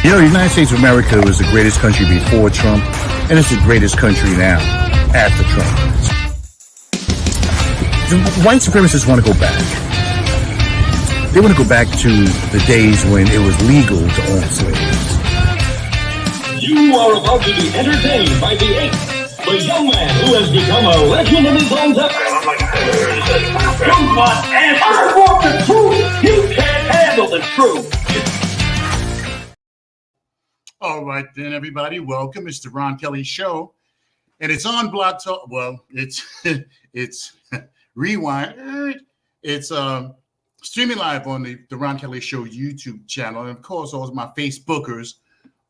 The United States of America was the greatest country before Trump, and it's the greatest country now after Trump. The white supremacists want to go back. They want to go back to the days when it was legal to own slaves. You are about to be entertained by the ape, the young man who has become a legend in his own time. Come on, and I want the truth. You can't handle the truth. All right, then, everybody, welcome. It's the Ron Kelly Show, and it's on Blog Talk. Well, it's Rewind. It's streaming live on the Ron Kelly Show YouTube channel, and of course, all of my Facebookers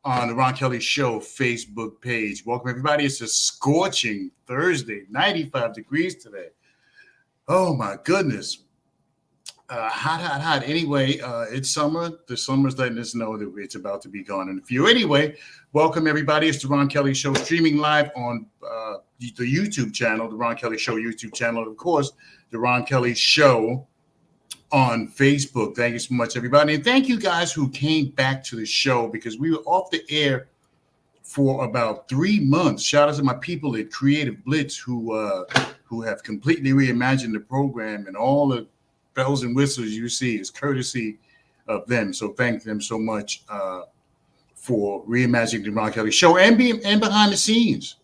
on the Ron Kelly Show Facebook page. Welcome, everybody. It's a scorching Thursday, 95 degrees today. Oh my goodness. Hot. Anyway, it's summer. The summer's letting us know that it's about to be gone in a few. Anyway, welcome everybody. It's the Ron Kelly Show streaming live on the YouTube channel, the Ron Kelly Show YouTube channel, and of course, the Ron Kelly Show on Facebook. Thank you so much, everybody. And thank you guys who came back to the show because we were off the air for about 3 months. Shout out to my people at Creative Blitz who have completely reimagined the program, and all the bells and whistles you see is courtesy of them. So thank them so much for reimagining the Ron Kelly Show and behind the scenes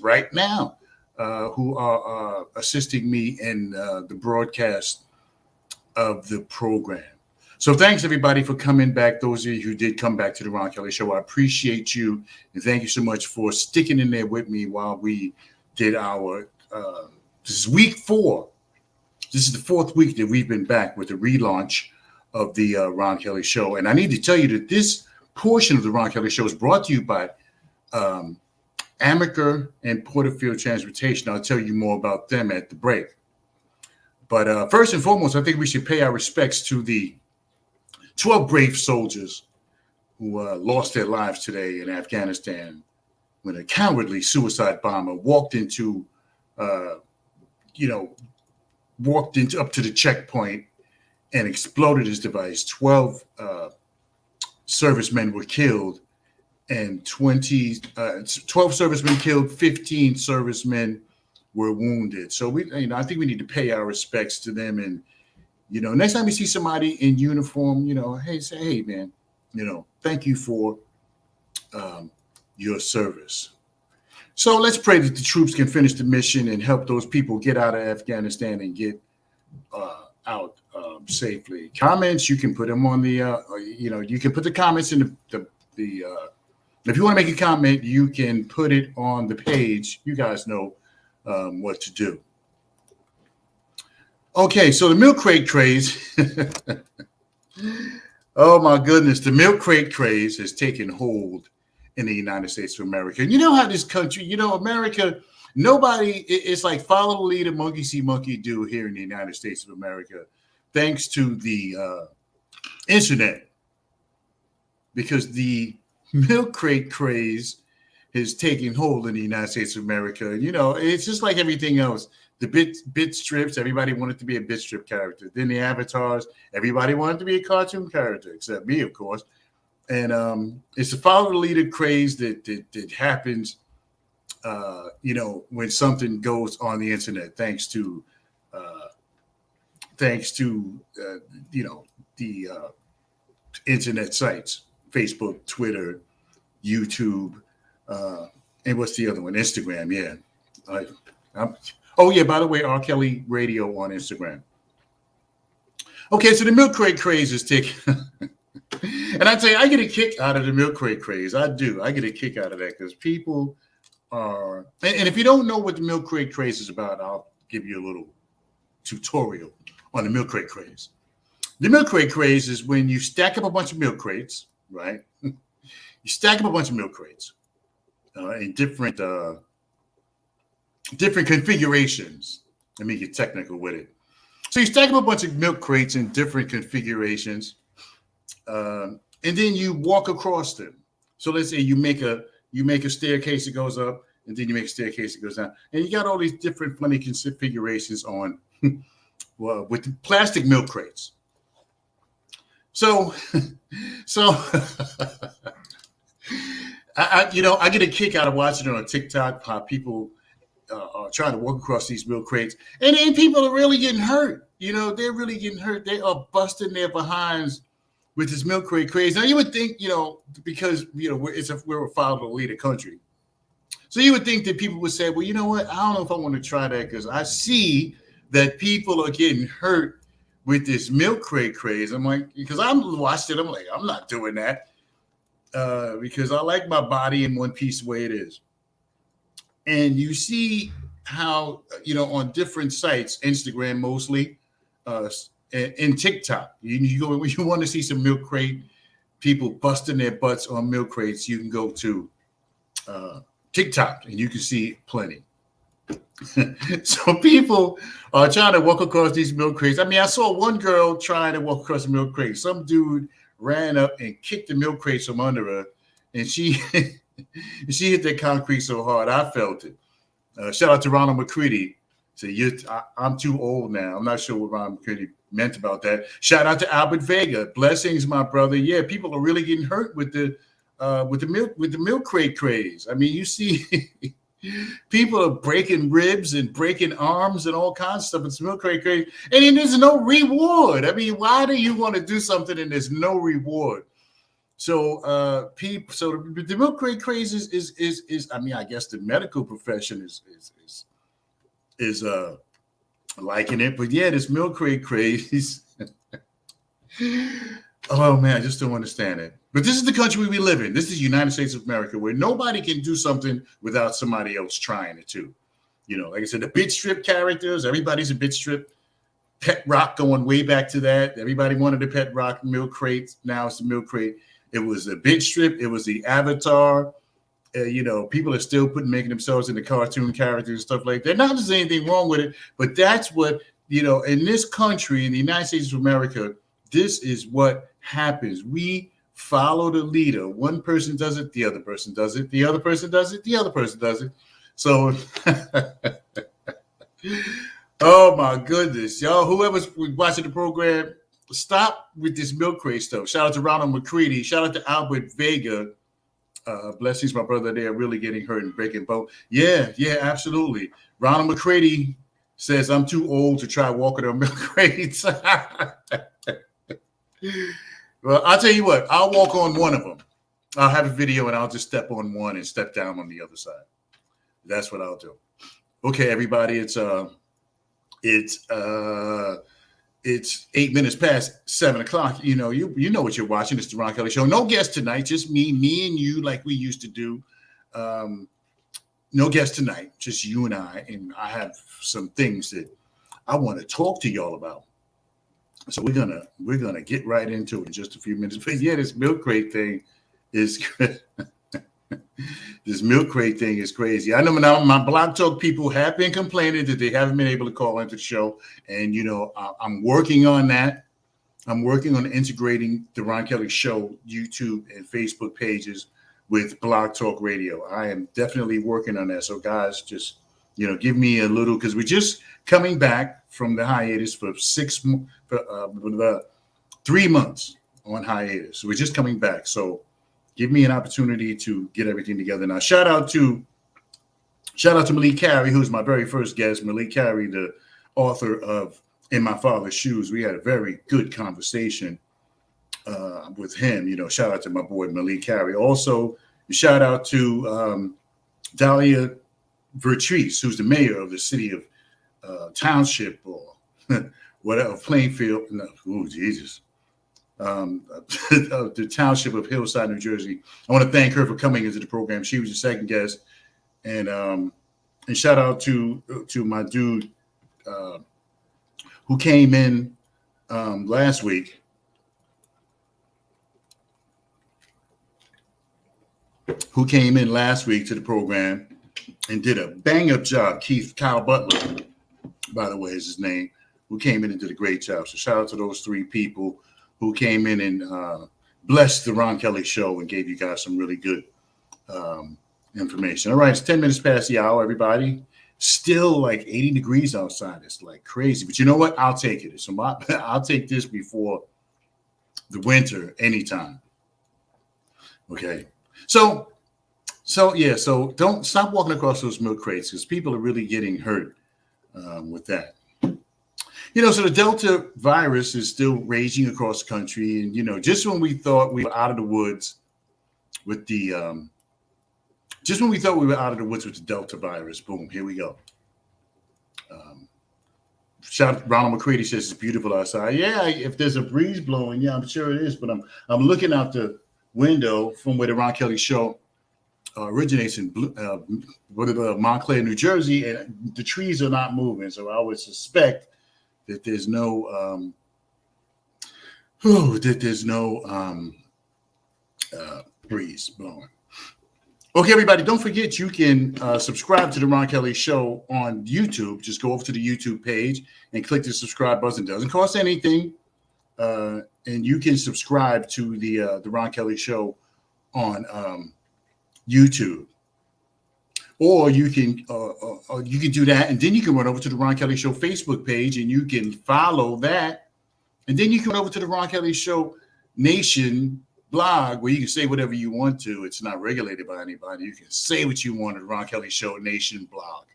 right now, who are assisting me in the broadcast of the program. So thanks everybody for coming back. Those of you who did come back to the Ron Kelly Show, I appreciate you, and thank you so much for sticking in there with me while we did our. This is week 4. This is the 4th week that we've been back with the relaunch of the Ron Kelly Show. And I need to tell you that this portion of the Ron Kelly Show is brought to you by Amaker and Porterfield Transportation. I'll tell you more about them at the break. But first and foremost, I think we should pay our respects to the 12 brave soldiers who lost their lives today in Afghanistan when a cowardly suicide bomber walked up to the checkpoint and exploded his device. 12 servicemen were killed, and 12 servicemen killed, 15 servicemen were wounded. So I think we need to pay our respects to them. And next time we see somebody in uniform, say, hey man, thank you for your service. So let's pray that the troops can finish the mission and help those people get out of Afghanistan and get out safely. Comments, you can put them on the, you can put the comments in the if you want to make a comment, you can put it on the page. You guys know what to do. Okay, so the milk crate craze. Oh my goodness, the milk crate craze has taken hold in the United States of America. And you know how this country, America, it's like follow the leader, monkey see, monkey do here in the United States of America, thanks to the internet. Because the milk crate craze is taking hold in the United States of America. And, it's just like everything else. The bit strips, everybody wanted to be a bit strip character. Then the avatars, everybody wanted to be a cartoon character, except me, of course. And it's a follow the leader craze that happens, when something goes on the internet, thanks to the internet sites, Facebook, Twitter, YouTube, and what's the other one? Instagram. Yeah. By the way, R. Kelly Radio on Instagram. Okay, so the milk crate craze is taking. And I tell you, I get a kick out of the milk crate craze. I do. I get a kick out of that because people are. And if you don't know what the milk crate craze is about, I'll give you a little tutorial on the milk crate craze. The milk crate craze is when you stack up a bunch of milk crates, right? You stack up a bunch of milk crates in different configurations. Let me get technical with it. So you stack up a bunch of milk crates in different configurations. And then you walk across them. So let's say you make a staircase that goes up, and then you make a staircase that goes down, and you got all these different funny configurations on with the plastic milk crates. So, so I get a kick out of watching it on TikTok how people are trying to walk across these milk crates, and then people are really getting hurt. They're really getting hurt. They are busting their behinds with this milk crate craze. Now you would think, because we're a follow the leader country, so you would think that people would say, well, you know what? I don't know if I want to try that because I see that people are getting hurt with this milk crate craze. I'm like, because I'm watched it, I'm like, I'm not doing that because I like my body in one piece the way it is. And you see how, on different sites, Instagram mostly, and TikTok, you want to see some milk crate people busting their butts on milk crates, you can go to TikTok and you can see plenty. So people are trying to walk across these milk crates. I mean, I saw one girl trying to walk across a milk crate. Some dude ran up and kicked the milk crates from under her, and she hit that concrete so hard I felt it. Shout out to Ronald McCready. I'm too old now. I'm not sure what Ronald McCready meant about that. Shout out to Albert Vega. Blessings, my brother. Yeah, people are really getting hurt with the milk crate craze. I mean, you see people are breaking ribs and breaking arms and all kinds of stuff. It's milk crate craze, and then there's no reward. I mean, why do you want to do something and there's no reward? So the milk crate craze is I mean, I guess the medical profession is liking it, but yeah, this milk crate craze. Oh man, I just don't understand it. But this is the country we live in. This is the United States of America, where nobody can do something without somebody else trying it too. Like I said, the bitch strip characters, everybody's a bitch strip. Pet Rock going way back to that. Everybody wanted the Pet Rock milk crate. Now it's the milk crate. It was the bitch strip. It was the Avatar. People are still making themselves into cartoon characters and stuff like that. Not that there's anything wrong with it, but that's what, in this country, in the United States of America, this is what happens. We follow the leader. One person does it, the other person does it, the other person does it, the other person does it. So, oh my goodness, y'all, whoever's watching the program, stop with this milk crate stuff. Shout out to Ronald McCready. Shout out to Albert Vega. Blessings, my brother. They are really getting hurt and breaking bones. Yeah, absolutely. Ronald McCready says, I'm too old to try walking on milk crates. Well, I'll tell you what, I'll walk on one of them. I'll have a video and I'll just step on one and step down on the other side. That's what I'll do. Okay, everybody, it's 8 minutes past 7 o'clock. You know what you're watching. It's the Ron Kelly Show. No guest tonight, just me and you, like we used to do. No guest tonight, just you and I. And I have some things that I want to talk to y'all about. So we're gonna get right into it in just a few minutes. But yeah, this milk crate thing is this milk crate thing is crazy. I know my Blog Talk people have been complaining that they haven't been able to call into the show, and I'm working on that. I'm working on integrating the Ron Kelly Show YouTube and Facebook pages with Blog Talk Radio. I am definitely working on that. So guys, just give me a little, because we're just coming back from the hiatus for 3 months on hiatus. So we're just coming back. So give me an opportunity to get everything together. Now, shout out to Malik Carey, who's my very first guest. Malik Carey, the author of In My Father's Shoes. We had a very good conversation with him. Shout out to my boy Malik Carey. Also, shout out to Dahlia Vertrice, who's the mayor of the city of Township or whatever, Plainfield. No, oh Jesus. The Township of Hillside, New Jersey. I want to thank her for coming into the program. She was the second guest, and shout out to my dude who came in last week. Who came in last week to the program and did a bang-up job. Kyle Butler, by the way, is his name, who came in and did a great job. So shout out to those three people who came in and blessed the Ron Kelly Show and gave you guys some really good information. All right, it's 10 minutes past the hour, everybody. Still like 80 degrees outside. It's like crazy. But you know what? I'll take it. I'll take this before the winter anytime. Okay. So yeah, so don't stop walking across those milk crates because people are really getting hurt with that. So the Delta virus is still raging across the country. And, just when we thought we were out of the woods with the, Delta virus, boom, here we go. Ronald McCready says it's beautiful outside. Yeah, if there's a breeze blowing, yeah, I'm sure it is. But I'm looking out the window from where the Ron Kelly show originates in Montclair, New Jersey, and the trees are not moving. So I would suspect that there's no breeze blowing. Okay, everybody, don't forget you can subscribe to the Ron Kelly Show on YouTube. Just go over to the YouTube page and click the subscribe button. It doesn't cost anything, and you can subscribe to the Ron Kelly Show on YouTube. Or you can do that, and then you can run over to the Ron Kelly Show Facebook page, and you can follow that, and then you can run over to the Ron Kelly Show Nation blog, where you can say whatever you want to. It's not regulated by anybody. You can say what you want at the Ron Kelly Show Nation blog.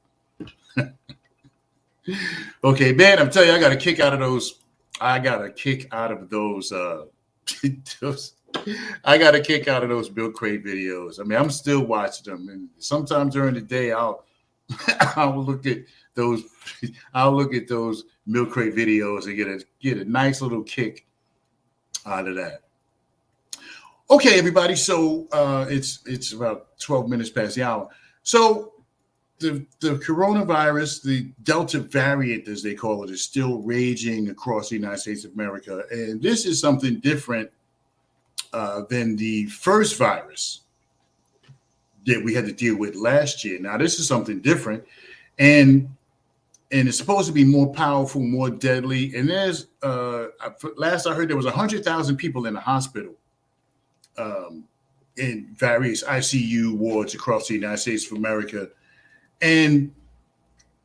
Okay, man, I'm telling you, I got a kick out of those. I got a kick out of those milk crate videos. I mean, I'm still watching them, and sometimes during the day, I'll look at those milk crate videos and get a nice little kick out of that. Okay, everybody. So it's about 12 minutes past the hour. So the coronavirus, the Delta variant, as they call it, is still raging across the United States of America, and this is something different than the first virus that we had to deal with last year. Now, this is something different, and it's supposed to be more powerful, more deadly. And there's last I heard, there was 100,000 people in the hospital in various ICU wards across the United States of America, and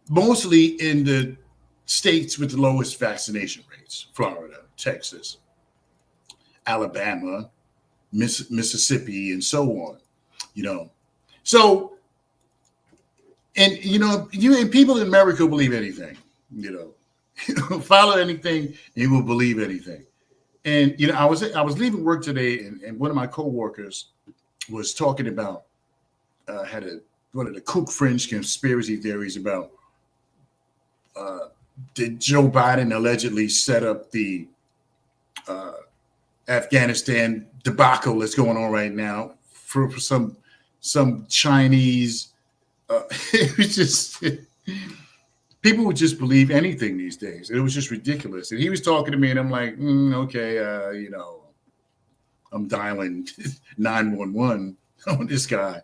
mostly in the states with the lowest vaccination rates: Florida, Texas, Alabama, Mississippi, and so on. So, and and people in America believe anything. Follow anything, you will believe anything. And I was leaving work today, and one of my coworkers was talking about one of the kook fringe conspiracy theories about did Joe Biden allegedly set up the Afghanistan debacle that's going on right now for some Chinese. It was just people would just believe anything these days. It was just ridiculous. And he was talking to me, and I'm like, okay, I'm dialing 911 on this guy,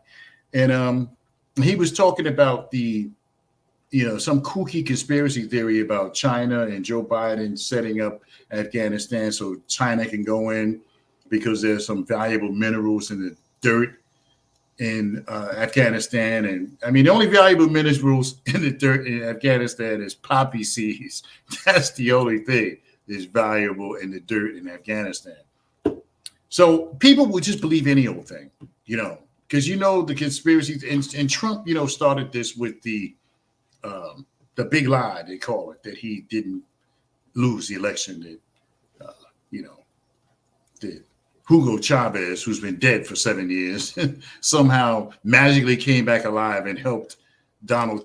and he was talking about some kooky conspiracy theory about China and Joe Biden setting up Afghanistan so China can go in because there's some valuable minerals in the dirt in Afghanistan. And I mean, the only valuable minerals in the dirt in Afghanistan is poppy seeds. That's the only thing that's valuable in the dirt in Afghanistan. So people would just believe any old thing, because the conspiracy, and Trump, started this with the big lie, they call it, that he didn't lose the election, that that Hugo Chavez, who's been dead for 7 years, somehow magically came back alive and helped Joe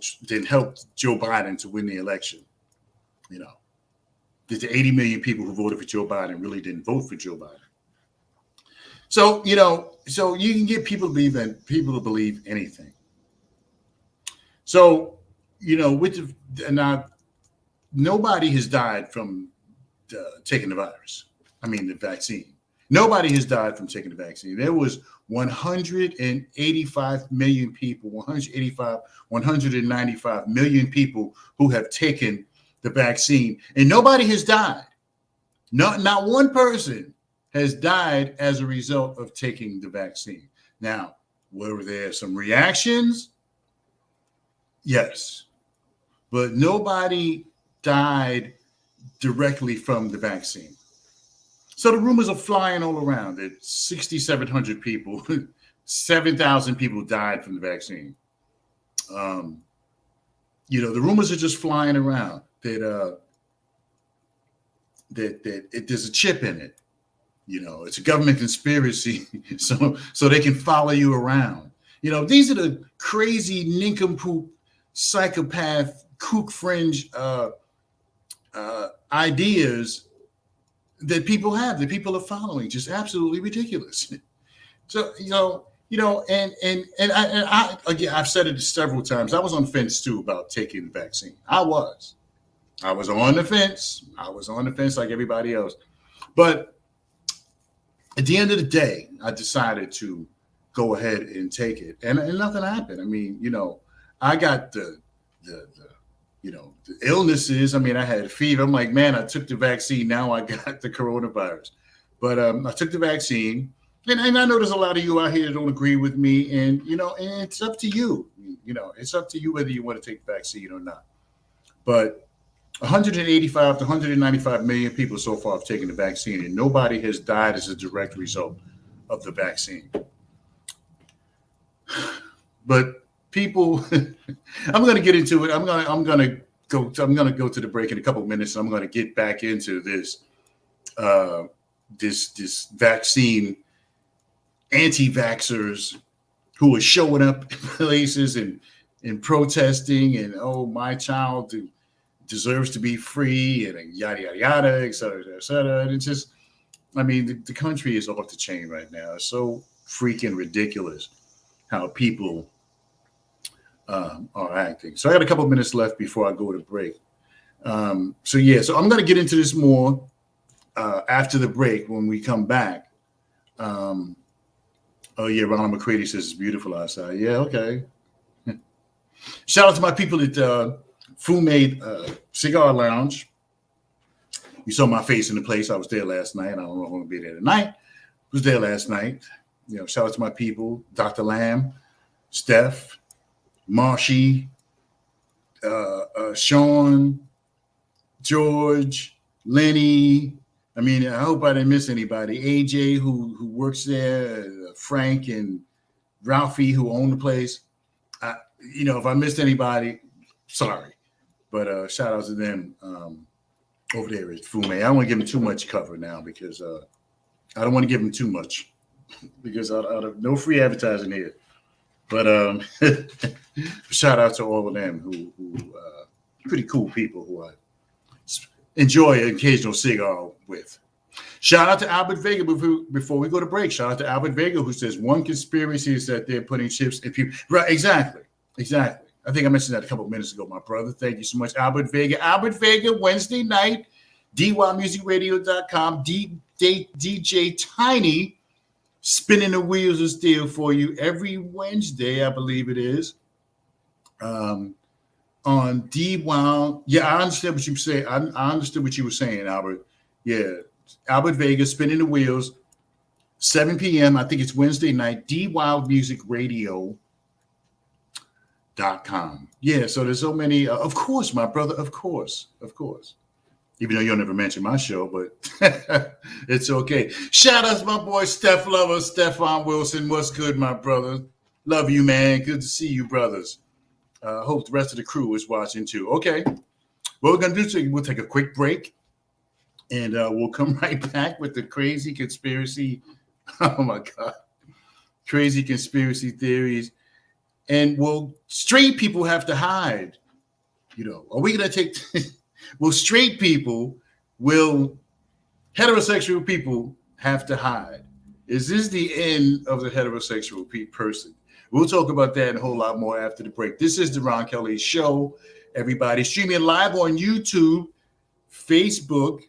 Biden to win the election. That the 80 million people who voted for Joe Biden really didn't vote for Joe Biden. So, so you can get people to believe anything. So, nobody has died from taking the virus. I mean, the vaccine. Nobody has died from taking the vaccine. There was 185 million people, 195 million people who have taken the vaccine, and nobody has died. Not one person has died as a result of taking the vaccine. Now, were there some reactions? Yes, but nobody died directly from the vaccine. So the rumors are flying all around that 6,700 people, 7,000 people died from the vaccine. The rumors are just flying around that there's a chip in it. It's a government conspiracy, so they can follow you around. These are the crazy nincompoop, psychopath, kook fringe ideas that people have, that people are following. Just absolutely ridiculous. So I again, I've said it several times. I was on the fence too about taking the vaccine. I was on the fence. I was on the fence like everybody else. But at the end of the day, I decided to go ahead and take it, and nothing happened. I mean, I got the illnesses. I mean, I had fever. I'm like, man, I took the vaccine. Now I got the coronavirus. But I took the vaccine, and I know there's a lot of you out here that don't agree with me, and and it's up to you. It's up to you whether you want to take the vaccine or not. But 185 to 195 million people so far have taken the vaccine, and nobody has died as a direct result of the vaccine. But people, I'm going to get into it. I'm going to go to the break in a couple of minutes. I'm going to get back into this this vaccine anti-vaxxers who are showing up in places and protesting, and my child deserves to be free, and yada yada yada, et cetera, et cetera. And it's just, I mean, the country is off the chain right now. It's so freaking ridiculous how people are acting. So I got a couple of minutes left before I go to break. So I'm going to get into this more after the break when we come back. Ronald McCready says it's beautiful outside. Yeah, okay. Shout out to my people at Fume Cigar Lounge. You saw my face in the place. I was there last night. I don't know if I'm going to be there tonight. I was there last night. Shout out to my people, Dr. Lamb, Steph, Marshy, Sean, George, Lenny. I mean, I hope I didn't miss anybody. AJ, who works there, Frank and Ralphie, who own the place. If I missed anybody, sorry. But shout out to them over there at Fume. I don't want to give them too much cover now because I don't want to give them too much because I have no free advertising here. But shout out to all of them who pretty cool people who I enjoy an occasional cigar with. Shout out to Albert Vega before we go to break. Shout out to Albert Vega, who says one conspiracy is that they're putting chips in people. Right, exactly. I think I mentioned that a couple of minutes ago, my brother. Thank you so much, Albert Vega. Albert Vega, Wednesday night, dymusicradio.com, DJ Tiny, spinning the wheels of steel for you every Wednesday, I believe it is. On D-Wow. Yeah, I understand what you say. I understood what you were saying, Albert. Yeah, Albert Vega, spinning the wheels, 7 p.m. I think it's Wednesday night, dymusicradio.com. Yeah, so there's so many. Of course, my brother. Of course. Even though you'll never mention my show, but it's okay. Shout out to my boy Steph Lover, Stefan Wilson. What's good, my brother? Love you, man. Good to see you, brothers. Hope the rest of the crew is watching too. Okay, what we're gonna do is we'll take a quick break, and we'll come right back with the crazy conspiracy. Oh my God, crazy conspiracy theories. And will straight people have to hide? Are we going to take, will heterosexual people have to hide? Is this the end of the heterosexual person? We'll talk about that and a whole lot more after the break. This is the Ron Kelly Show, everybody. Streaming live on YouTube, Facebook,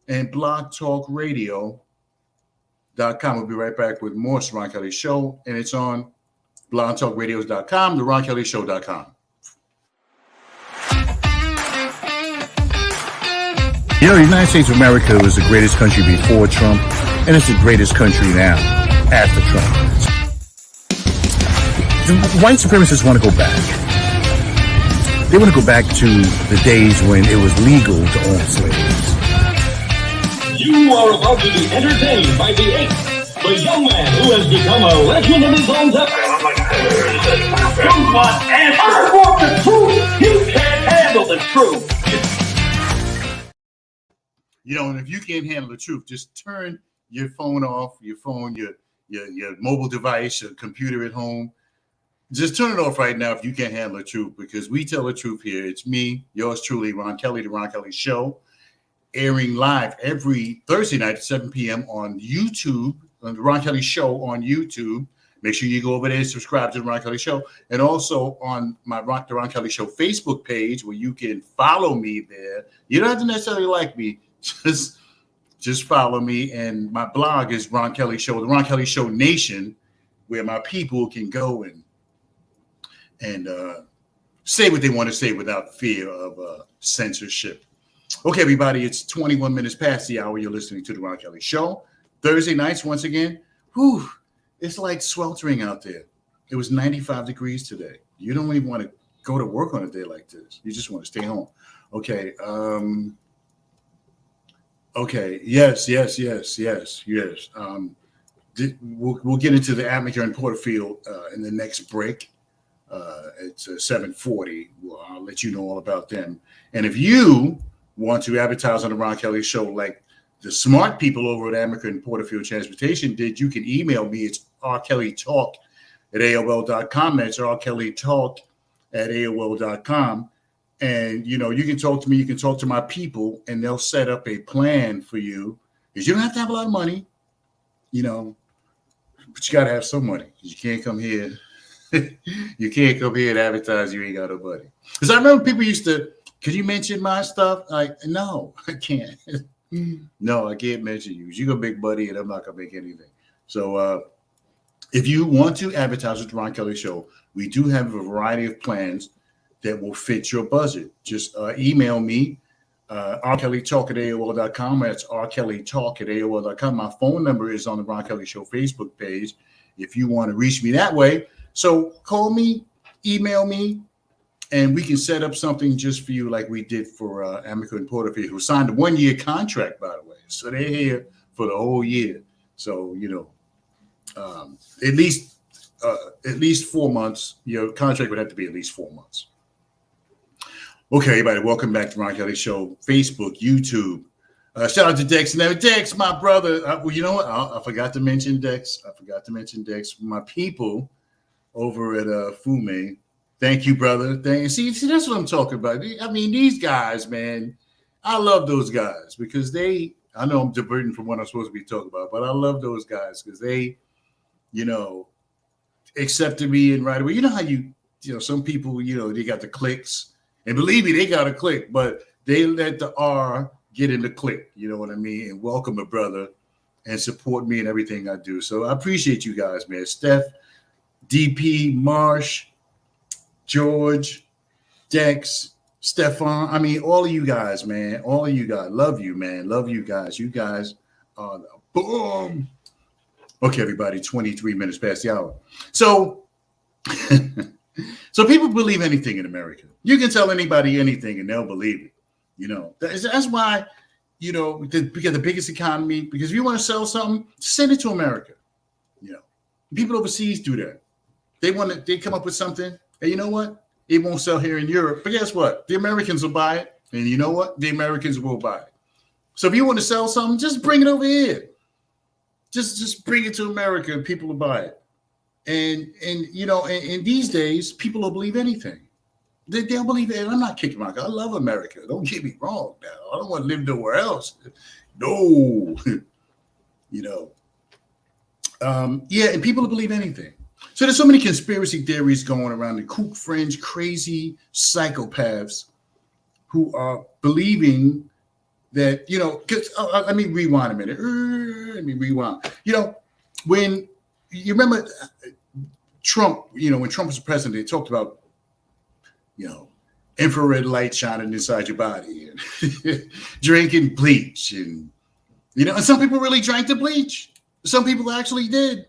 and blogtalkradio.com. We'll be right back with more Ron Kelly Show, and it's on blogtalkradios.com, theronkellyshow.com. The United States of America was the greatest country before Trump, and it's the greatest country now after Trump. The white supremacists want to go back. They want to go back to the days when it was legal to own slaves. You are about to be entertained by the ape, the young man who has become a legend of his own time. You want answers? I want the truth. You can't handle the truth. You know, and if you can't handle the truth, just turn your phone off, your mobile device, your computer at home. Just turn it off right now if you can't handle the truth, because we tell the truth here. It's me, yours truly, Ron Kelly, The Ron Kelly Show, airing live every Thursday night at 7 p.m. on YouTube, on The Ron Kelly Show on YouTube. Make sure you go over there and subscribe to The Ron Kelly Show. And also on my The Ron Kelly Show Facebook page, where you can follow me there. You don't have to necessarily like me. Just follow me. And my blog is Ron Kelly Show, The Ron Kelly Show Nation, where my people can go and say what they want to say without fear of censorship. Okay, everybody, it's 21 minutes past the hour. You're listening to The Ron Kelly Show. Thursday nights, once again, it's like sweltering out there. It was 95 degrees today. You don't even want to go to work on a day like this. You just want to stay home. Okay. Okay. Yes. We'll get into the atmosphere in Porterfield in the next break. It's 7:40. I'll let you know all about them. And if you want to advertise on the Ron Kelly Show like the smart people over at Amica and Porterfield Transportation did, you can email me. It's rkellytalk@aol.com. That's rkellytalk@aol.com. And, you know, you can talk to me. You can talk to my people, and they'll set up a plan for you. Because you don't have to have a lot of money, you know, but you got to have some money. You can't come here. You can't come here and advertise you ain't got no money. Because I remember people used to, could you mention my stuff? Like, no, I can't. No, I can't mention you. You're a big buddy, and I'm not going to make anything. So if you want to advertise with the Ron Kelly Show, we do have a variety of plans that will fit your budget. Just email me, rkellytalk@aol.com. That's rkellytalk@aol.com. My phone number is on the Ron Kelly Show Facebook page if you want to reach me that way. So call me, email me, and we can set up something just for you like we did for Amica and Porterfield, who signed a 1-year contract, by the way. So they're here for the whole year. So, you know, at least 4 months. Your contract would have to be at least 4 months. Okay, everybody, welcome back to Ron Kelly Show, Facebook, YouTube. Shout out to Dex. Now, Dex, my brother. Well, you know what? I forgot to mention Dex. My people over at Fume. Thank you, brother. See, that's what I'm talking about. I mean, these guys, man, I love those guys because I know I'm diverting from what I'm supposed to be talking about, but I love those guys because they, you know, accepted me and right away. You know how you know, some people, you know, they got the clicks. And believe me, they got a click, but they let the R get in the click. You know what I mean? And welcome a brother and support me in everything I do. So I appreciate you guys, man. Steph, DP, Marsh, George, Dex, Stefan. I mean, all of you guys, man. All of you guys. Love you, man. Love you guys. You guys are the boom. Okay, everybody, 23 minutes past the hour. So, so people believe anything in America. You can tell anybody anything and they'll believe it. You know, that's why, you know, because the biggest economy, because if you want to sell something, send it to America. You know, people overseas do that. They come up with something, and you know what? It won't sell here in Europe. But guess what? The Americans will buy it. And you know what? The Americans will buy it. So if you want to sell something, just bring it over here. Just bring it to America and people will buy it. And you know, and these days, people will believe anything. They'll believe it. I'm not kicking my God. I love America. Don't get me wrong now. I don't want to live nowhere else. No. You know. Yeah, and people will believe anything. So there's so many conspiracy theories going around, the kook fringe, crazy psychopaths who are believing that, you know, let me rewind a minute. You know, when you remember Trump, you know, when Trump was president, they talked about, you know, infrared light shining inside your body and drinking bleach. And, you know, and some people really drank the bleach. Some people actually did.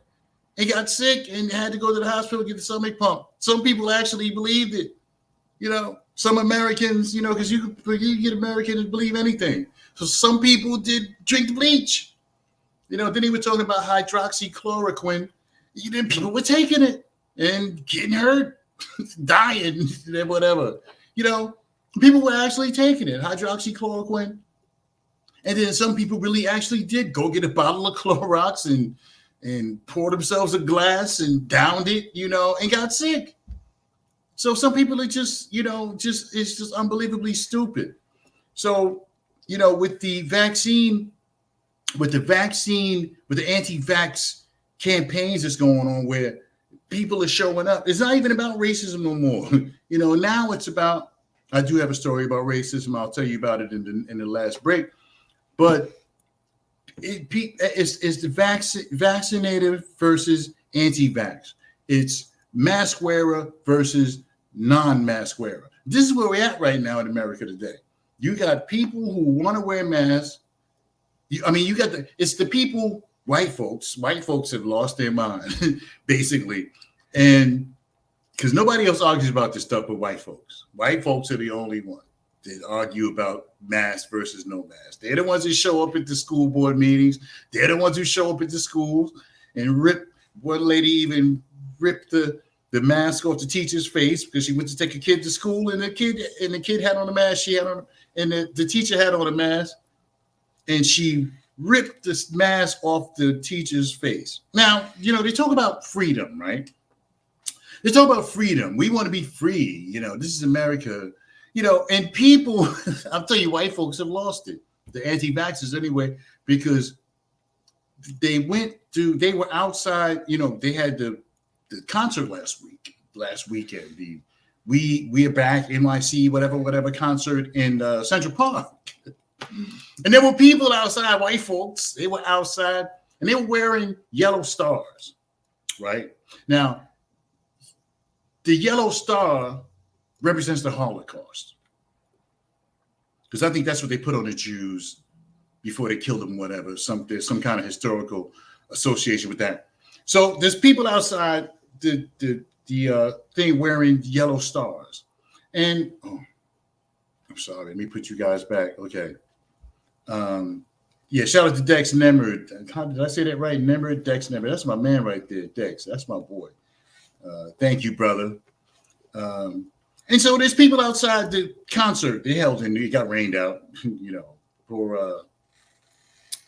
And got sick and had to go to the hospital to get the stomach pump. Some people actually believed it. You know, some Americans, you know, because you get Americans to believe anything. So some people did drink bleach. You know, then he was talking about hydroxychloroquine. Then people were taking it and getting hurt, dying, whatever. You know, people were actually taking it, hydroxychloroquine. And then some people really actually did go get a bottle of Clorox and pour themselves a glass and downed it, you know, and got sick. So some people are just, you know, it's just unbelievably stupid. So, you know, with the anti-vax campaigns that's going on where people are showing up, it's not even about racism no more. You know, now it's about, I do have a story about racism. I'll tell you about it in the last break. But it's the vaccinated versus anti-vax. It's mask wearer versus non-mask wearer. This is where we're at right now in America today. You got people who want to wear masks. It's the people, white folks have lost their mind, basically. And because nobody else argues about this stuff but white folks. White folks are the only one that argue about mask versus no mask. They're the ones who show up at the school board meetings. They're the ones who show up at the schools and rip. One lady even ripped the mask off the teacher's face because she went to take a kid to school, and the kid had on a mask. She had on, and the teacher had on a mask, and she ripped this mask off the teacher's face. Now, you know, they talk about freedom, right? They talk about freedom. We want to be free. You know, this is America. You know, and people, I'll tell you, white folks have lost it. The anti-vaxxers anyway, because they were outside. You know, they had the concert last weekend. The We Are Back, NYC, whatever concert in Central Park. And there were people outside, white folks, they were outside, and they were wearing yellow stars, right? Now, the yellow star represents the Holocaust. Because I think that's what they put on the Jews before they killed them, whatever. There's some kind of historical association with that. So there's people outside the thing wearing yellow stars. And, I'm sorry, let me put you guys back. Okay. Shout out to Dex Nemrod. How did I say that right? Nemrod, Dex Nemrod. That's my man right there, Dex. That's my boy. Thank you, brother. And so there's people outside the concert they held in. It got rained out, you know, for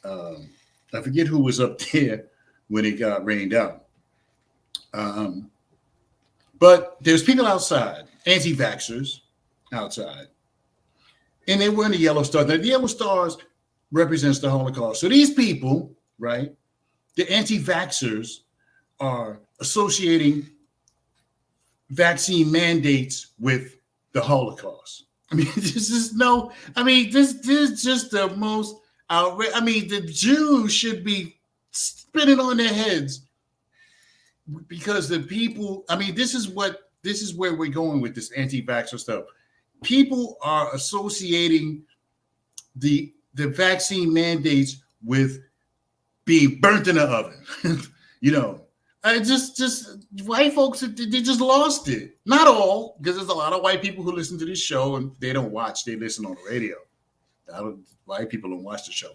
I forget who was up there when it got rained out. But there's people outside, anti-vaxxers outside, and they were in the yellow stars. Now, the yellow stars represents the Holocaust. So these people, right, the anti-vaxxers are associating vaccine mandates with the Holocaust. I mean, this is just the most outrageous. I mean, the Jews should be spinning on their heads because the people, I mean, this is where we're going with this anti-vaxxer stuff. People are associating the vaccine mandates with being burnt in the oven. You know, I just white folks, they just lost it. Not all, because there's a lot of white people who listen to this show and they don't watch, they listen on the radio. White people don't watch the show.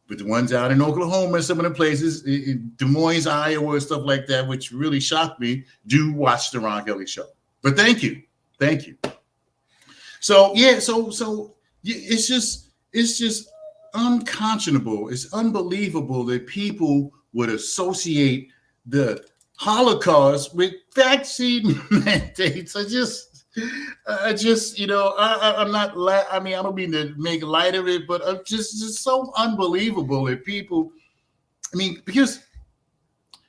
But the ones out in Oklahoma and some of the places, in Des Moines, Iowa, and stuff like that, which really shocked me, do watch the Ron Kelly show. But thank you. So yeah, so it's just unconscionable. It's unbelievable that people would associate the Holocaust with vaccine mandates. I just, you know, I'm not. I mean, I don't mean to make light of it, but I'm just so unbelievable that people. I mean, because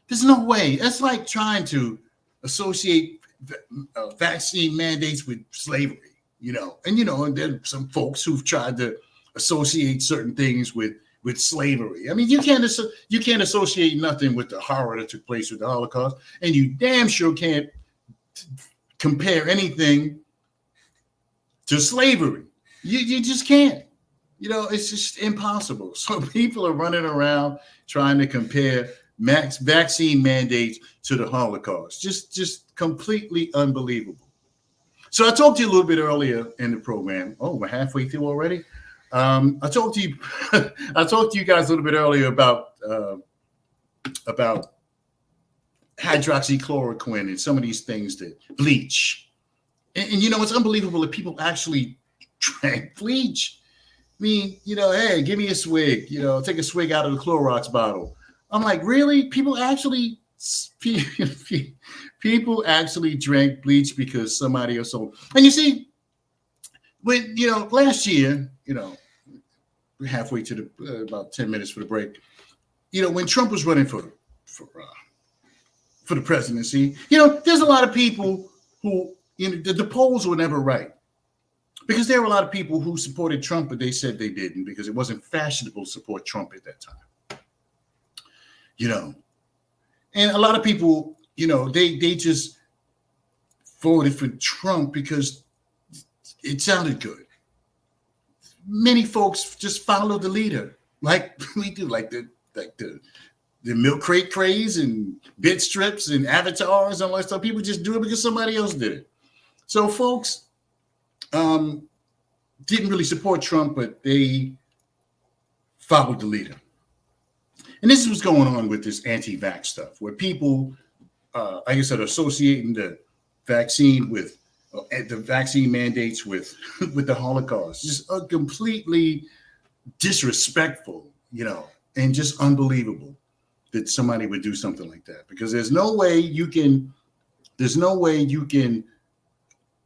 there's no way. It's like trying to associate vaccine mandates with slavery. You know, and there's some folks who've tried to associate certain things with slavery. I mean, you can't associate nothing with the horror that took place with the Holocaust, and you damn sure can't compare anything to slavery. You just can't. You know, it's just impossible. So people are running around trying to compare vaccine mandates to the Holocaust. Just completely unbelievable. So I talked to you a little bit earlier in the program. Oh, we're halfway through already. I talked to you. I talked to you guys a little bit earlier about hydroxychloroquine and some of these things that bleach. And you know, it's unbelievable that people actually drank bleach. I mean, you know, hey, give me a swig. You know, take a swig out of the Clorox bottle. I'm like, really? People actually drank bleach because somebody else sold. And you see, when, you know, last year, you know, we're halfway to the about 10 minutes for the break. You know, when Trump was running for the presidency, you know, there's a lot of people who, you know, the polls were never right. Because there were a lot of people who supported Trump, but they said they didn't because it wasn't fashionable to support Trump at that time. You know, and a lot of people, you know, they just voted for Trump because it sounded good. Many folks just follow the leader, like we do, like the milk crate craze and bit strips and avatars and all that stuff. People just do it because somebody else did it. So folks didn't really support Trump, but they followed the leader. And this is what's going on with this anti-vax stuff, where people, like I said, associating the vaccine with the vaccine mandates with the Holocaust. Just completely disrespectful, you know, and just unbelievable that somebody would do something like that. Because there's no way you can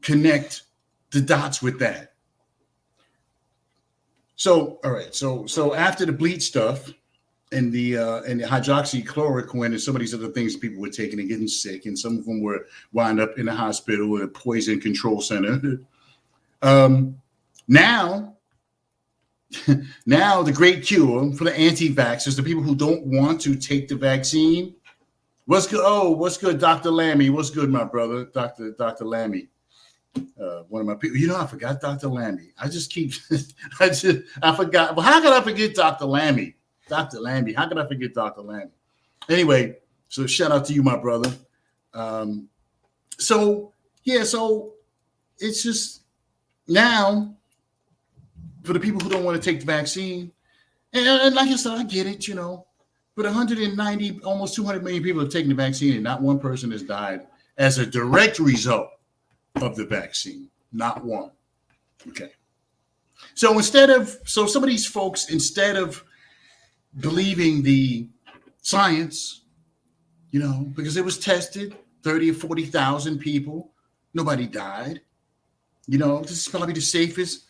connect the dots with that. So, all right. So after the bleach stuff and the hydroxychloroquine and some of these other things people were taking and getting sick, and some of them were wound up in the hospital or a poison control center. Now the great cure for the anti-vaxxers, the people who don't want to take the vaccine. What's good? Oh, what's good, Dr. Lammy? What's good, my brother, Dr. Lammy? One of my people, you know, I forgot Dr. Lammy. I forgot. Well, how could I forget Dr. Lammy? Dr. Lammy. How could I forget Dr. Lammy? Anyway, so shout out to you, my brother. So it's just now for the people who don't want to take the vaccine, and like I said, I get it, you know, but 190, almost 200 million people have taken the vaccine, and not one person has died as a direct result of the vaccine. Not one. Okay. So some of these folks, instead of believing the science, you know, because it was tested, 30 or 40,000 people, nobody died. You know, this is probably the safest.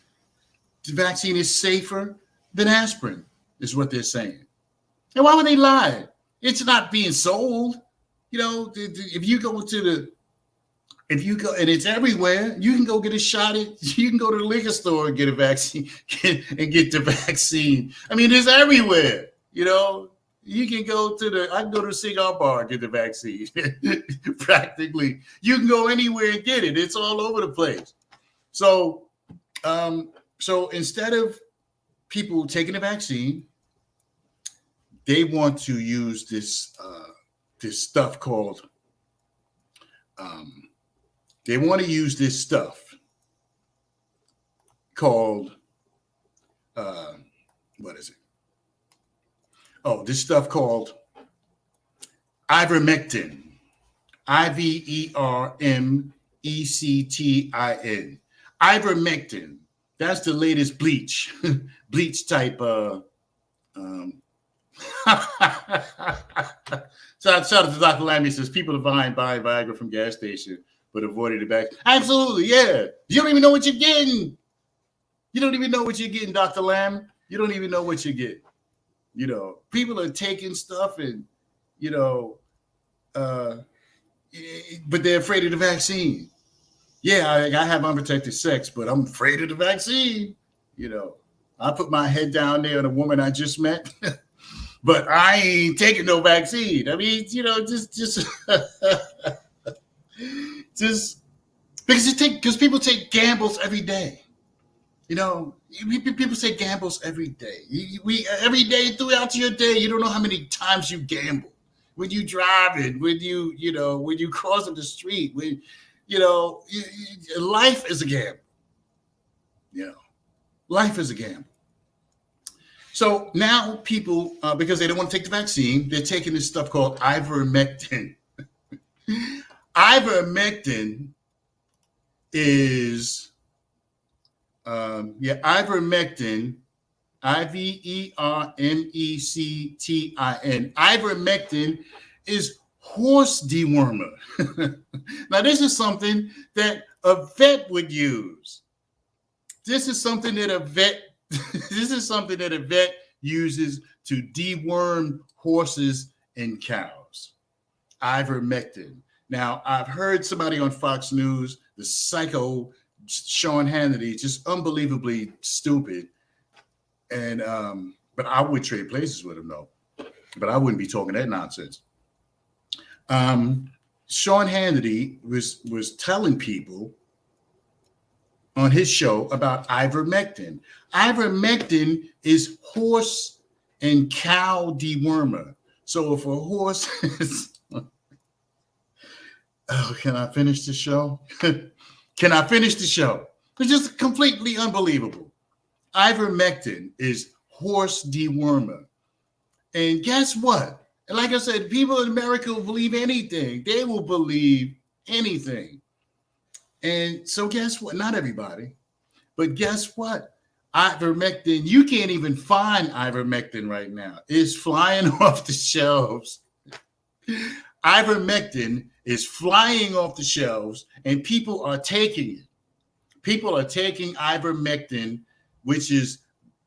The vaccine is safer than aspirin, is what they're saying. And why would they lie? It's not being sold. You know, if you go and it's everywhere, you can go get a shot you can go to the liquor store and get a vaccine and get the vaccine. I mean, it's everywhere. You know, I can go to the cigar bar and get the vaccine. Practically, you can go anywhere and get it. It's all over the place. So instead of people taking the vaccine, they want to use this stuff called. They want to use this stuff called what is it? Oh, this stuff called ivermectin. ivermectin. Ivermectin. That's the latest bleach type. Shout out to Dr. Lammy. Says people are buying Viagra from gas station, but avoided the back. Absolutely, yeah. You don't even know what you're getting. You don't even know what you're getting, Dr. Lamb. You don't even know what you get. You know, people are taking stuff and, you know, but they're afraid of the vaccine. Yeah, I have unprotected sex, but I'm afraid of the vaccine. You know, I put my head down there on a woman I just met, but I ain't taking no vaccine. I mean, you know, just because people take gambles every day. You know, people take gambles every day. Every day throughout your day, you don't know how many times you gamble. When you driving, when you crossing the street, life is a gamble. You know, life is a gamble. So now people, because they don't want to take the vaccine, they're taking this stuff called ivermectin. Ivermectin is, ivermectin, Ivermectin. Ivermectin is horse dewormer. Now, this is something that a vet would use. This is something that a vet uses to deworm horses and cows. Ivermectin. Now, I've heard somebody on Fox News, the psycho Sean Hannity, just unbelievably stupid. And but I would trade places with him, though. But I wouldn't be talking that nonsense. Sean Hannity was telling people on his show about ivermectin. Ivermectin is horse and cow dewormer. So if a horse can I finish the show? Can I finish the show? It's just completely unbelievable. Ivermectin is horse dewormer. And guess what? And like I said, people in America will believe anything. They will believe anything. And so guess what? Not everybody, but guess what? Ivermectin, you can't even find ivermectin right now. It's flying off the shelves. Ivermectin is flying off the shelves and people are taking it. People are taking ivermectin, which is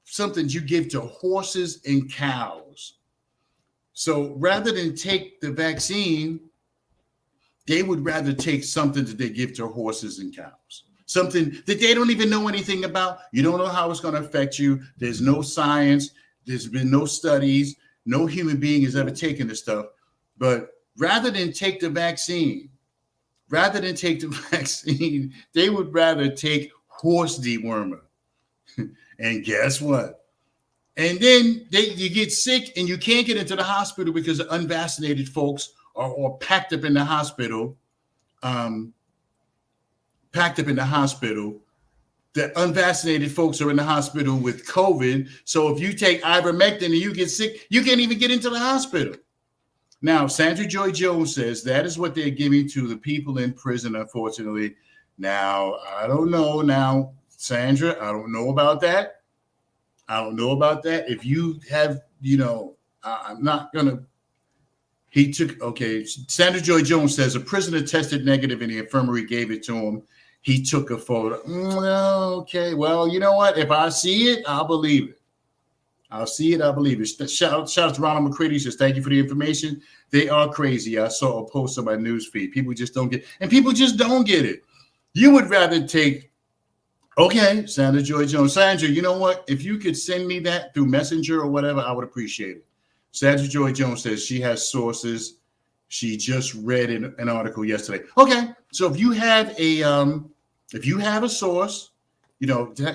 something you give to horses and cows. So rather than take the vaccine, they would rather take something that they give to horses and cows, something that they don't even know anything about. You don't know how it's going to affect you. There's no science. There's been no studies. No human being has ever taken this stuff. But rather than take the vaccine, they would rather take horse dewormer. And guess what? And then you get sick and you can't get into the hospital because the unvaccinated folks are packed up in the hospital. The unvaccinated folks are in the hospital with COVID. So if you take ivermectin and you get sick, you can't even get into the hospital. Now, Sandra Joy Jones says that is what they're giving to the people in prison, unfortunately. Now, I don't know. Now, Sandra, I don't know about that. If you have, I'm not going to. Sandra Joy Jones says a prisoner tested negative and the infirmary gave it to him. He took a photo. Okay, well, you know what? If I see it, I'll believe it. Shout out to Ronald McCready. Says, thank you for the information. They are crazy. I saw a post on my news feed. People just don't get it. You would rather take, okay, Sandra Joy Jones. Sandra, you know what? If you could send me that through Messenger or whatever, I would appreciate it. Sandra Joy Jones says she has sources. She just read an article yesterday. Okay, so if you have a source,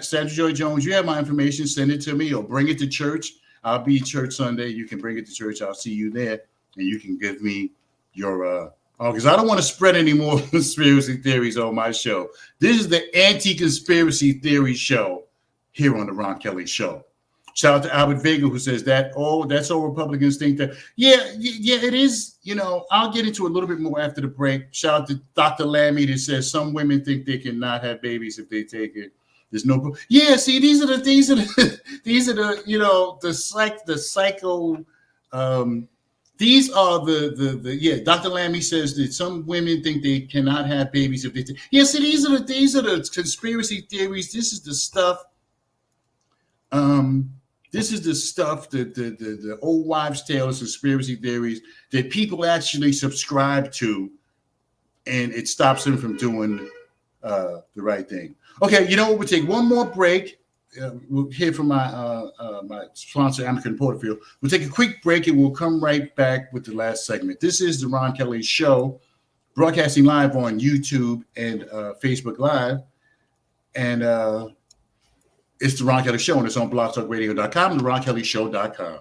Sandra Joy Jones, you have my information. Send it to me or bring it to church. I'll be at church Sunday. You can bring it to church. I'll see you there, and you can give me your because I don't want to spread any more conspiracy theories on my show. This is the anti-conspiracy theory show here on the Ron Kelly Show. Shout out to Albert Vega, who says that's all Republicans think that. Yeah, it is. I'll get into a little bit more after the break. Shout out to Dr. Lammy that says some women think they cannot have babies if they take it. There's no. Yeah, see, these are the psycho. These are the Dr. Lammy says that some women think they cannot have babies if they take. Yeah, see, these are the conspiracy theories. This is the stuff. This is the stuff that the old wives' tales, conspiracy theories that people actually subscribe to, and it stops them from doing the right thing. Okay, we'll take one more break. We'll hear from my sponsor, Amican Porterfield. We'll take a quick break, and we'll come right back with the last segment. This is the Ron Kelly Show, broadcasting live on YouTube and Facebook Live, and it's the Ron Kelly Show, and it's on blogtalkradio.com and theronkellyshow.com.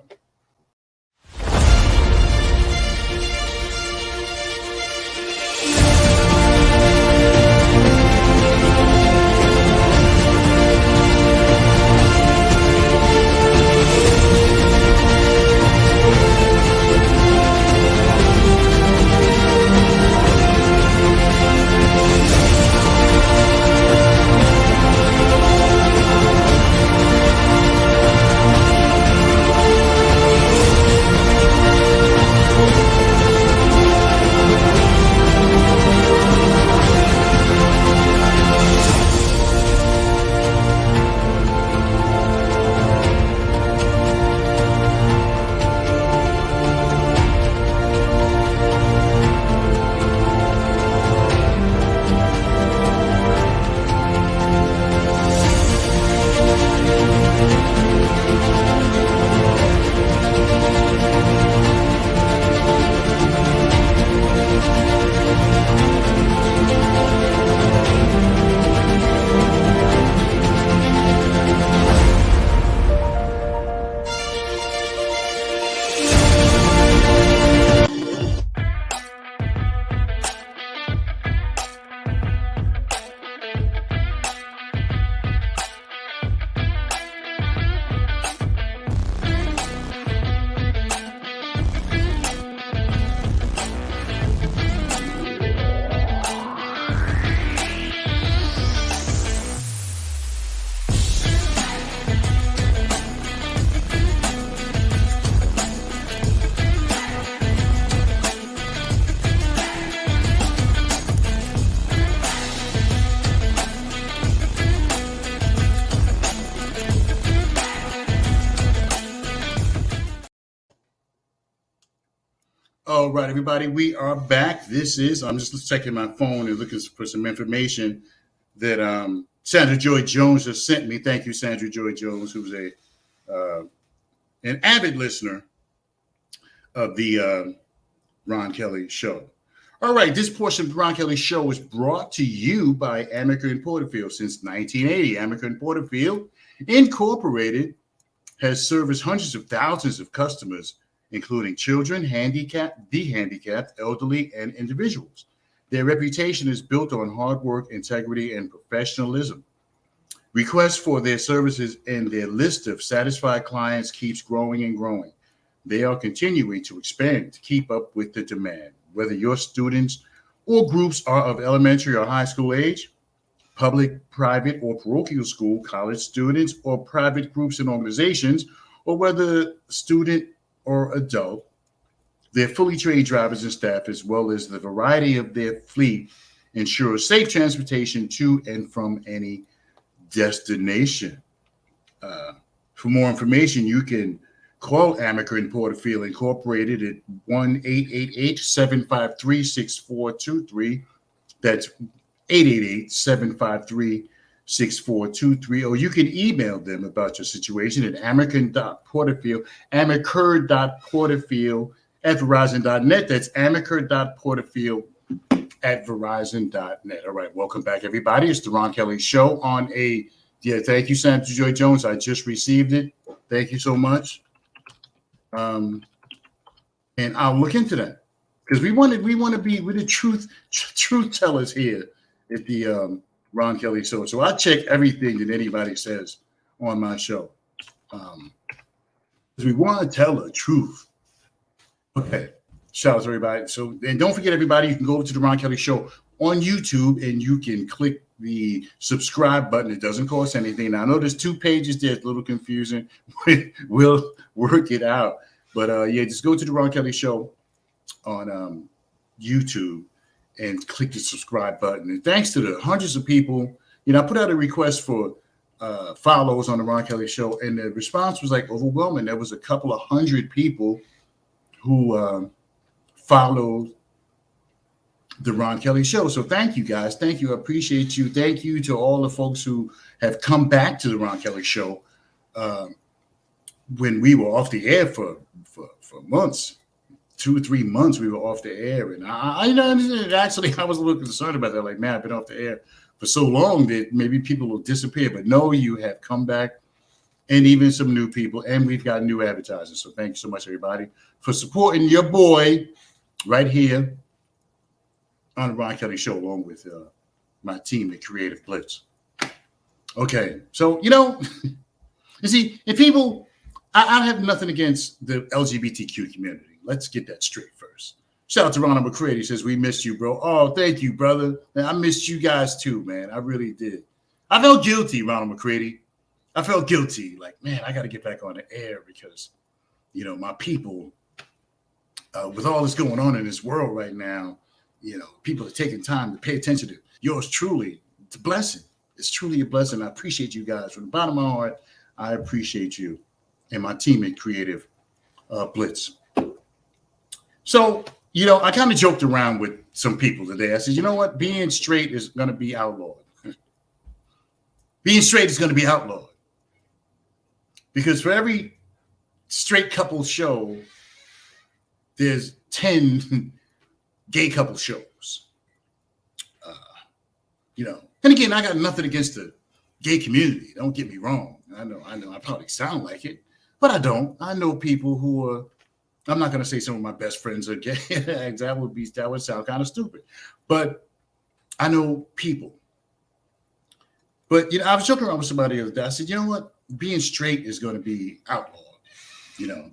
All right, everybody, we are back. I'm just checking my phone and looking for some information that Sandra Joy Jones has sent me. Thank you, Sandra Joy Jones, who's an avid listener of the Ron Kelly Show. All right, this portion of the Ron Kelly Show is brought to you by Amica and Porterfield. Since 1980, Amica and Porterfield Incorporated has serviced hundreds of thousands of customers, including children, the handicapped, elderly, and individuals. Their reputation is built on hard work, integrity, and professionalism. Requests for their services and their list of satisfied clients keeps growing and growing. They are continuing to expand to keep up with the demand. Whether your students or groups are of elementary or high school age, public, private, or parochial school, college students, or private groups and organizations, or whether student or adult, their fully trained drivers and staff, as well as the variety of their fleet, ensure safe transportation to and from any destination. For more information, you can call Amica and Porterfield Incorporated at 1-888-753-6423. That's 888-753-6423. Or you can email them about your situation at amicur.porterfield@verizon.net. That's amicur.porterfield@verizon.net. All right, welcome back, everybody. It's the Ron Kelly Show on thank you, Sandra Joy Jones. I just received it. Thank you so much. And I'll look into that because we want to be with the truth tellers here at the Ron Kelly Show. So I check everything that anybody says on my show because we want to tell the truth. Okay, shout out to everybody. So, and don't forget, everybody, you can go over to the Ron Kelly Show on YouTube and you can click the subscribe button. It doesn't cost anything. Now, I know there's 2 pages there. It's a little confusing. We'll work it out. But just go to the Ron Kelly Show on YouTube and click the subscribe button. And thanks to the hundreds of people, I put out a request for follows on the Ron Kelly Show, and the response was like overwhelming. There was a couple of hundred people who followed the Ron Kelly Show. So thank you, guys. Thank you. I appreciate you. Thank you to all the folks who have come back to the Ron Kelly Show when we were off the air for months. 2 or 3 months we were off the air. And I actually, I was a little concerned about that. Like, man, I've been off the air for so long that maybe people will disappear. But no, you have come back, and even some new people. And we've got new advertisers. So thank you so much, everybody, for supporting your boy right here on the Ron Kelly Show, along with my team, the Creative Blitz. Okay, so, you see, and people, I have nothing against the LGBTQ community. Let's get that straight first. Shout out to Ronald McCready. He says, we missed you, bro. Oh, thank you, brother. Man, I missed you guys too, man. I really did. I felt guilty, Ronald McCready. I felt guilty. Like, man, I got to get back on the air because, my people, with all that's going on in this world right now, people are taking time to pay attention to yours truly. It's a blessing. It's truly a blessing. I appreciate you guys from the bottom of my heart. I appreciate you and my team at Creative Blitz. So, I kind of joked around with some people today. I said, you know what? Being straight is going to be outlawed. Being straight is going to be outlawed. Because for every straight couple show, there's 10 gay couple shows. And again, I got nothing against the gay community. Don't get me wrong. I know I probably sound like it, but I don't. I know people who are, I'm not going to say some of my best friends are gay. that would sound kind of stupid, but I know people. But, I was joking around with somebody the other day. I said, you know what? Being straight is going to be outlawed.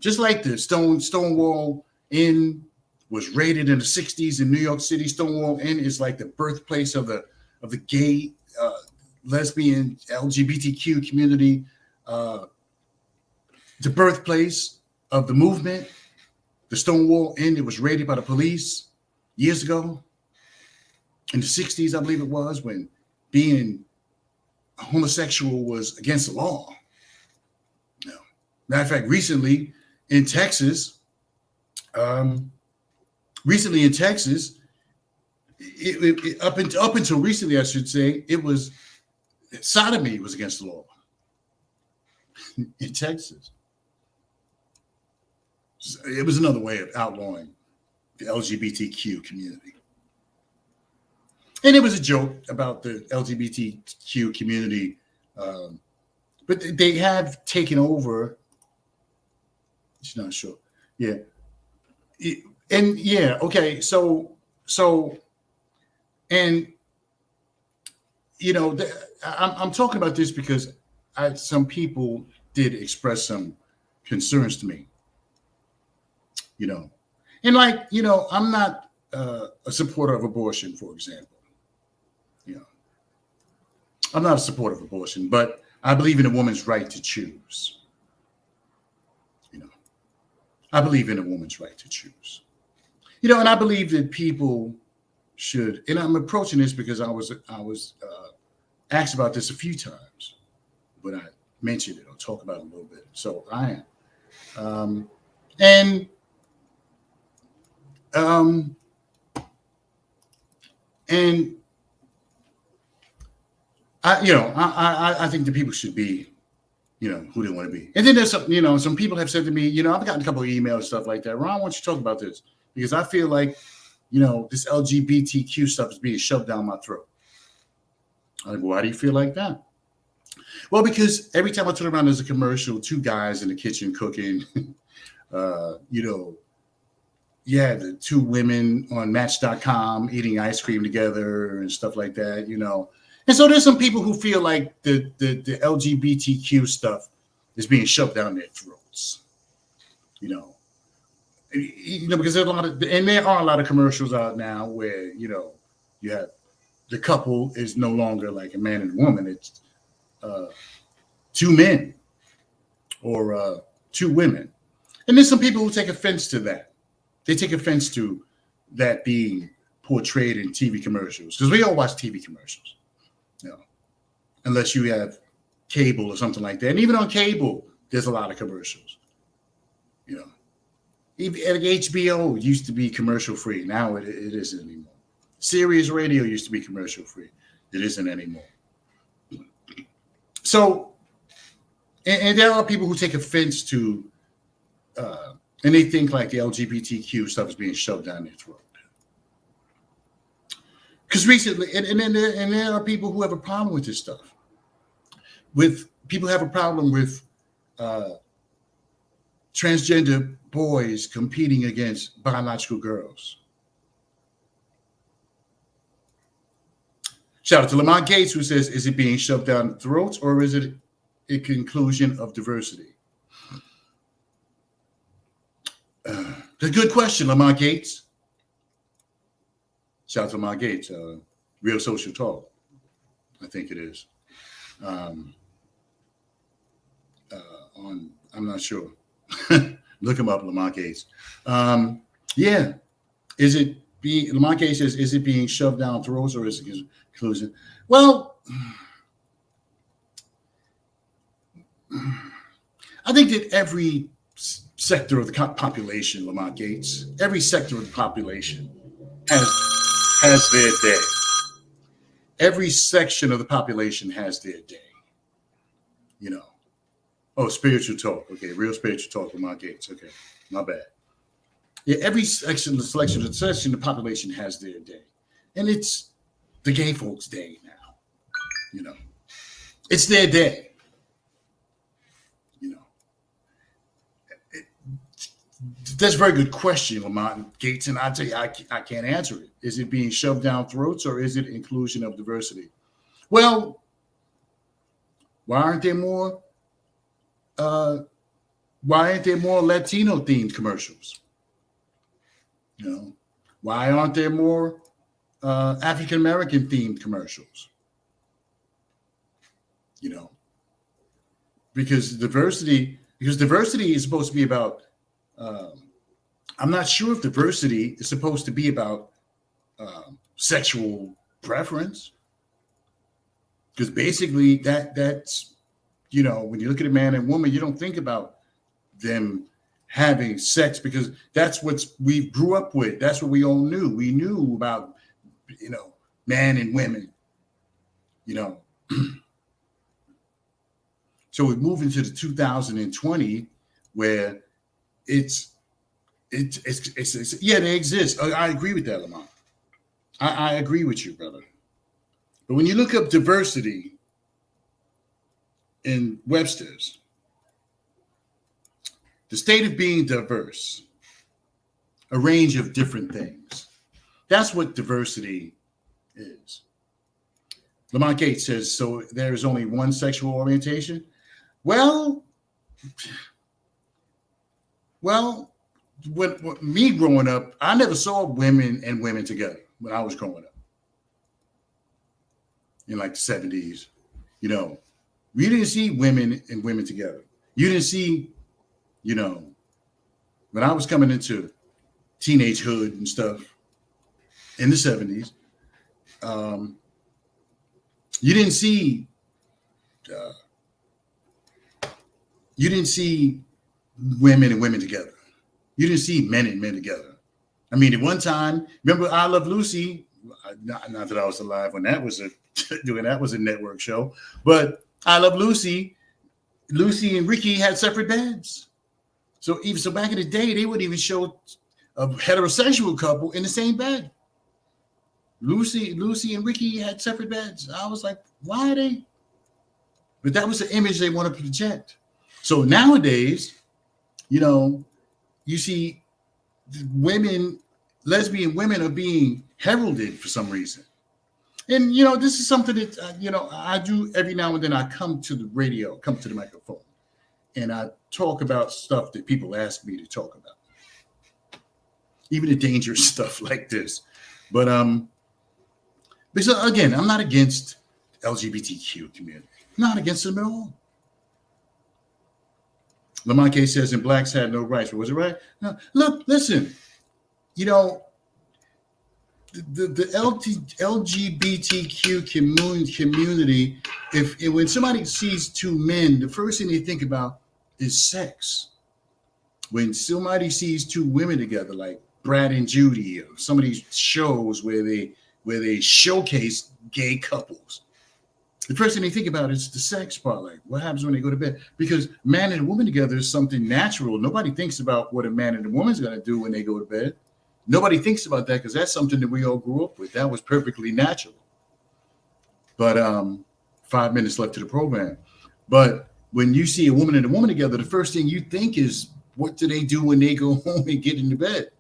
Just like the Stonewall Inn was raided in the 60s in New York City. Stonewall Inn is like the birthplace of the gay, lesbian, LGBTQ community, the birthplace of the movement. The Stonewall Inn, it was raided by the police years ago in the 60s, I believe it was, when being homosexual was against the law. Matter of fact, recently in Texas, recently in Texas, up until recently, I should say, it was sodomy was against the law in Texas. It was another way of outlawing the LGBTQ community. And it was a joke about the LGBTQ community, but they have taken over. She's not sure. Yeah. And yeah, okay. So, and I'm talking about this because some people did express some concerns to me. And I'm not a supporter of abortion, for example. I'm not a supporter of abortion, but I believe in a woman's right to choose. I believe in a woman's right to choose. And I believe that people should, and I'm approaching this because I was asked about this a few times, but I mentioned it. I'll talk about it a little bit. So I am. And I think the people should be, who they want to be. And then there's some people have said to me, I've gotten a couple of emails and stuff like that. Ron, why don't you talk about this? Because I feel like, this LGBTQ stuff is being shoved down my throat. I'm like, why do you feel like that? Well, because every time I turn around, there's a commercial, two guys in the kitchen cooking, the two women on Match.com eating ice cream together and stuff like that, And so there's some people who feel like the LGBTQ stuff is being shoved down their throats, because there are a lot of commercials out now where, you have the couple is no longer like a man and a woman. It's two men or two women. And there's some people who take offense to that. They take offense to that being portrayed in TV commercials because we all watch TV commercials. Unless you have cable or something like that. And even on cable, there's a lot of commercials. Even HBO used to be commercial free. Now it isn't anymore. Sirius Radio used to be commercial free. It isn't anymore. So, and there are people who take offense to, and they think like the LGBTQ stuff is being shoved down their throat. Because recently, and there are people who have a problem with this stuff. People have a problem with transgender boys competing against biological girls. Shout out to Lamont Gates, who says, is it being shoved down throats or is it a conclusion of diversity? It's a good question, Lamont Gates. Shout out to Lamont Gates, Real Social Talk, I think it is. I'm not sure. Look him up, Lamont Gates. Lamont Gates says, is it being shoved down throats or is it a conclusion? Well, I think that every sector of the population, Lamont Gates, every sector of the population has their day. Every section of the population has their day. Oh, spiritual talk. Okay, real spiritual talk, Lamont Gates. Okay, my bad. Yeah, every selection of the population has their day. And it's the gay folks' day now. It's their day. That's a very good question, Lamont Gates, and I tell you, I can't answer it. Is it being shoved down throats or is it inclusion of diversity? Well, why aren't there more Latino themed commercials? Why aren't there more African American themed commercials? Because diversity is supposed to be about. I'm not sure if diversity is supposed to be about sexual preference, because basically that's when you look at a man and woman, you don't think about them having sex because that's what we grew up with. That's what we all knew. We knew about, man and women, So we move into the 2020 where it's yeah, they exist. I agree with that, Lamont. I agree with you, brother. But when you look up diversity in Webster's, the state of being diverse, a range of different things. That's what diversity is. Lamont Gates says, so there is only one sexual orientation? Well, when me growing up, I never saw women and women together when I was growing up. In like the 70s, we didn't see women and women together. You didn't see, when I was coming into teenagehood and stuff in the 70s, you didn't see women and women together. You didn't see men and men together. I mean, at one time, remember I Love Lucy? Not that I was alive when that was a network show, but I Love Lucy. Lucy and Ricky had separate beds. So back in the day, they wouldn't even show a heterosexual couple in the same bed. Lucy and Ricky had separate beds. I was like, why are they? But that was the image they want to project. So nowadays, you see lesbian women are being heralded for some reason. And, this is something that, I do every now and then. I come to the radio, come to the microphone, and I talk about stuff that people ask me to talk about. Even the dangerous stuff like this. But, because again, I'm not against LGBTQ community. I'm not against them at all. Lamont K says, and blacks had no rights. Was it right? No. Look, listen, the LGBTQ community, if when somebody sees two men, the first thing they think about is sex. When somebody sees two women together, like Brad and Judy, or some of these shows where they showcase gay couples, the first thing they think about is the sex part. Like, what happens when they go to bed? Because man and a woman together is something natural. Nobody thinks about what a man and a woman's going to do when they go to bed. Nobody thinks about that because that's something that we all grew up with. That was perfectly natural. But 5 minutes left to the program. But when you see a woman and a woman together, the first thing you think is, what do they do when they go home and get into bed?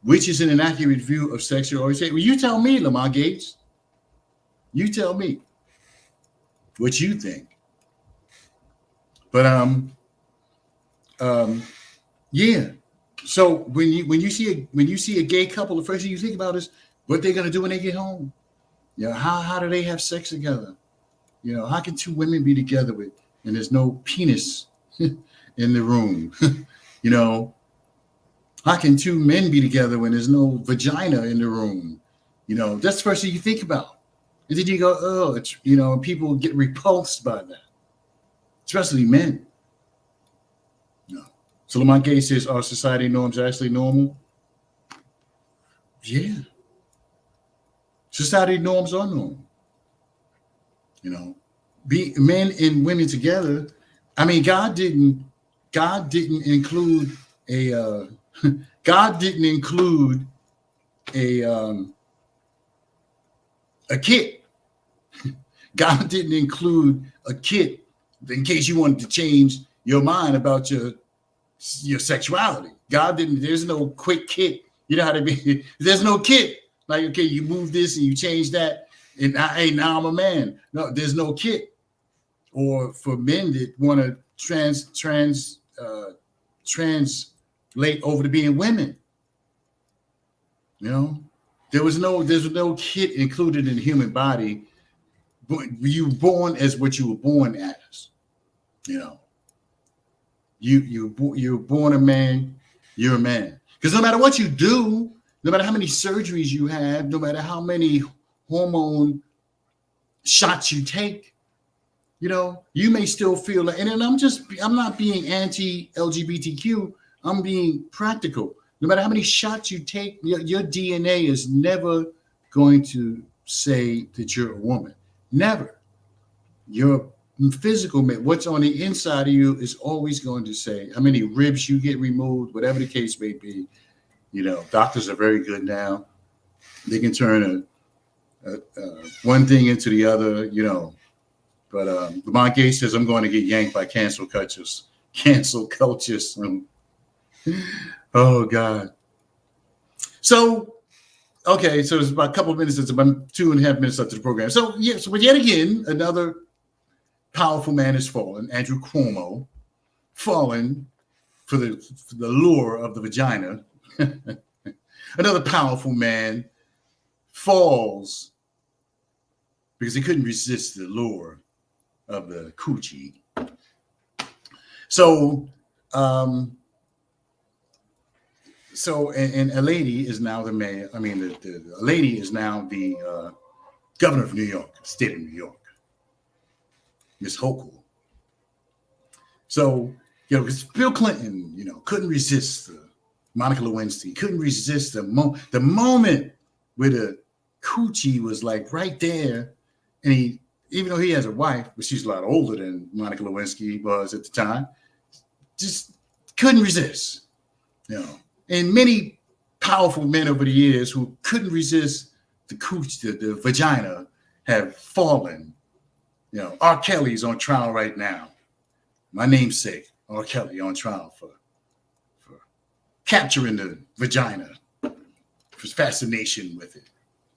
Which is an inaccurate view of sexual orientation. Well, you tell me, Lamont Gates. You tell me what you think. But yeah. So when you see a gay couple, the first thing you think about is what they're gonna do when they get home. How do they have sex together? How can two women be together and there's no penis in the room? How can two men be together when there's no vagina in the room? That's the first thing you think about. And then you go, oh, it's, people get repulsed by that, especially men. So Lamont Gay says, are society norms actually normal? Yeah. Society norms are normal. Be men and women together. I mean, God didn't include a kit. God didn't include a kit in case you wanted to change your mind about your sexuality. God didn't. There's no quick kit. You know how to be. There's no kit. Like, okay, you move this and you change that, and now I'm a man. No, there's no kit. Or for men that want to translate over to being women. There's no kit included in the human body. You were born as what you were born as. You're born a man, you're a man. Because no matter what you do, no matter how many surgeries you have, no matter how many hormone shots you take, You know, you may still feel like, and I'm not being anti-LGBTQ. I'm being practical. No matter how many shots you take, your DNA is never going to say that you're a woman. Never. Your physical, what's on the inside of you is always going to say how many ribs you get removed, whatever the case may be. You know, doctors are very good now. They can turn one thing into the other, you know. But Lamont Gates says, I'm going to get yanked by cancel cultures. Cancel cultures. Oh, God. So, okay, so it's about a couple of minutes. It's about 2.5 minutes up to the program. So, yes, but yet again, another powerful man has fallen. Andrew Cuomo, fallen for the lure of the vagina. Another powerful man falls because he couldn't resist the lure of the coochie. So, and a lady is now the mayor. I mean, the lady is now the governor of New York, state of New York, Miss Hochul. So, you know, because Bill Clinton, you know, couldn't resist Monica Lewinsky, couldn't resist the moment where the coochie was like right there, and he, even though he has a wife, but she's a lot older than Monica Lewinsky was at the time, just couldn't resist, you know. And many powerful men over the years who couldn't resist the coochie, the vagina, have fallen. You know, R. Kelly's on trial right now. My namesake, R. Kelly, on trial for capturing the vagina, for his fascination with it,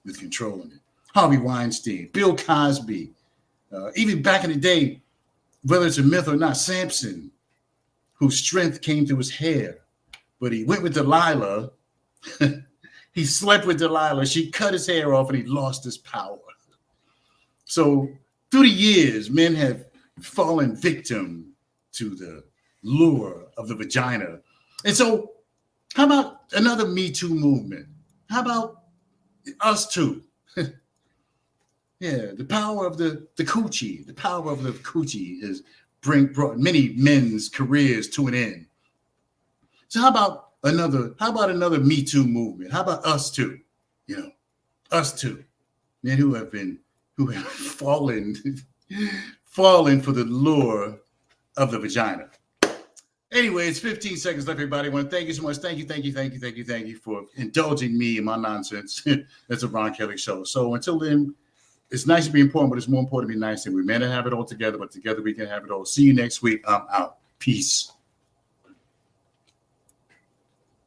with controlling it. Harvey Weinstein, Bill Cosby, even back in the day, whether it's a myth or not, Samson, whose strength came through his hair, but he went with Delilah. He slept with Delilah. She cut his hair off and he lost his power. So through the years, men have fallen victim to the lure of the vagina. And so how about another Me Too movement? How about us too? Yeah, the power of the coochie. The power of the coochie has brought many men's careers to an end. So how about another Me Too movement? How about us too? You know, us too. Men who have fallen for the lure of the vagina. Anyway, it's 15 seconds left, everybody. I want to thank you so much. Thank you for indulging me in my nonsense. It's a Ron Kelly show. So until then, it's nice to be important, but it's more important to be nice. And we're meant to have it all together, but together we can have it all. See you next week. I'm out. Peace.